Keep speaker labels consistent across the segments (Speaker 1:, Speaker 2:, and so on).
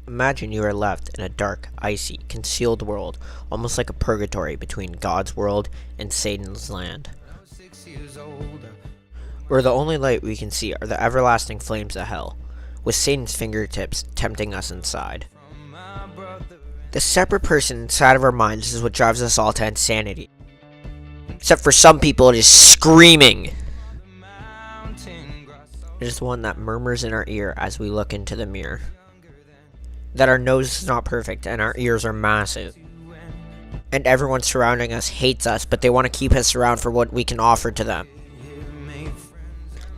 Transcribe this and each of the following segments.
Speaker 1: Imagine you are left in a dark, icy, concealed world, almost like a purgatory between God's world and Satan's land, where the only light we can see are the everlasting flames of hell, with Satan's fingertips tempting us inside. The separate person inside of our minds is what drives us all to insanity. Except for some people, it is screaming. It is the one that murmurs in our ear as we look into the mirror. That our nose is not perfect and our ears are massive. And everyone surrounding us hates us, but they want to keep us around for what we can offer to them.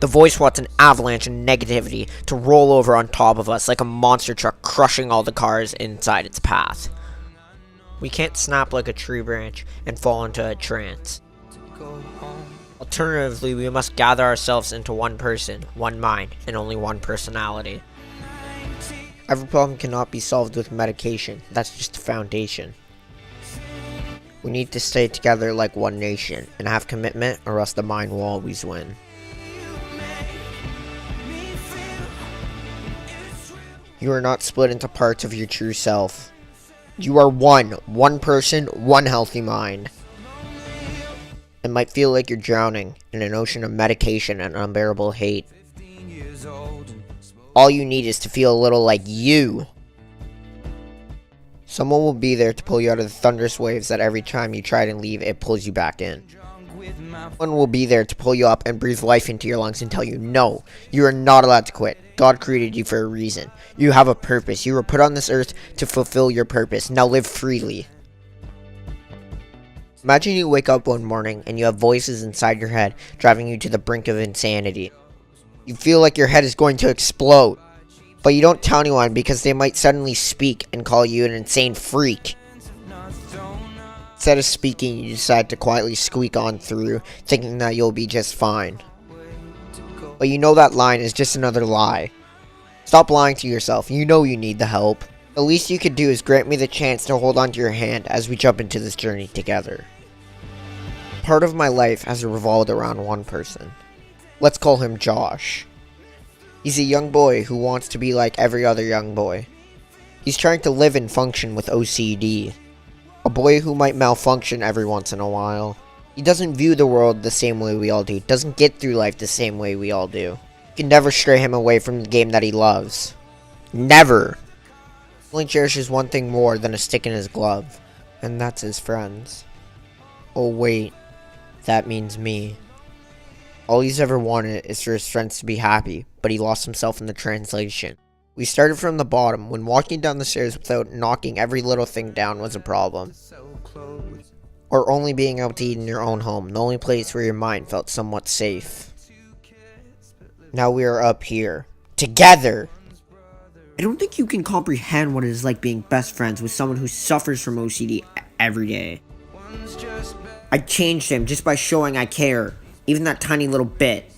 Speaker 1: The voice wants an avalanche of negativity to roll over on top of us like a monster truck crushing all the cars inside its path. We can't snap like a tree branch and fall into a trance. Alternatively, we must gather ourselves into one person, one mind, and only one personality. Every problem cannot be solved with medication. That's just a foundation. We need to stay together like one nation and have commitment, or else the mind will always win. You are not split into parts of your true self. You are one person, one healthy mind. It might feel like you're drowning in an ocean of medication and unbearable hate. All you need is to feel a little like you. Someone will be there to pull you out of the thunderous waves that every time you try to leave, it pulls you back in. Someone will be there to pull you up and breathe life into your lungs and tell you, no, you are not allowed to quit. God created you for a reason. You have a purpose. You were put on this earth to fulfill your purpose. Now live freely. Imagine you wake up one morning and you have voices inside your head driving you to the brink of insanity. You feel like your head is going to explode, but you don't tell anyone because they might suddenly speak and call you an insane freak. Instead of speaking, you decide to quietly squeak on through, thinking that you'll be just fine. But you know that line is just another lie. Stop lying to yourself. You know you need the help. The least you could do is grant me the chance to hold onto your hand as we jump into this journey together. Part of my life has revolved around one person. Let's call him Josh. He's a young boy who wants to be like every other young boy. He's trying to live and function with OCD. A boy who might malfunction every once in a while. He doesn't view the world the same way we all do. Doesn't get through life the same way we all do. You can never stray him away from the game that he loves. Never! He only cherishes one thing more than a stick in his glove. And that's his friends. Oh wait, that means me. All he's ever wanted is for his friends to be happy, but he lost himself in the translation. We started from the bottom, when walking down the stairs without knocking every little thing down was a problem. Or only being able to eat in your own home, the only place where your mind felt somewhat safe. Now we are up here. Together! I don't think you can comprehend what it is like being best friends with someone who suffers from OCD every day. I changed him just by showing I care, even that tiny little bit.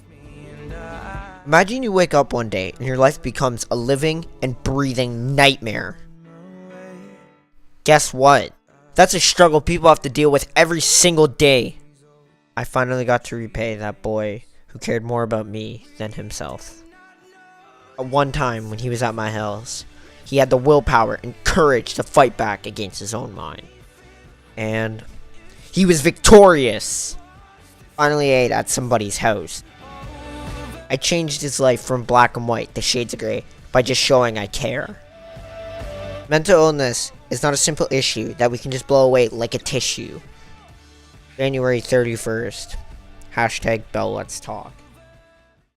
Speaker 1: Imagine you wake up one day and your life becomes a living and breathing nightmare. Guess what? That's a struggle people have to deal with every single day. I finally got to repay that boy who cared more about me than himself. At one time when he was at my house, he had the willpower and courage to fight back against his own mind. And he was victorious. Finally ate at somebody's house. I changed his life from black and white to shades of grey by just showing I care. Mental illness is not a simple issue that we can just blow away like a tissue. January 31st. #BellLet'sTalk.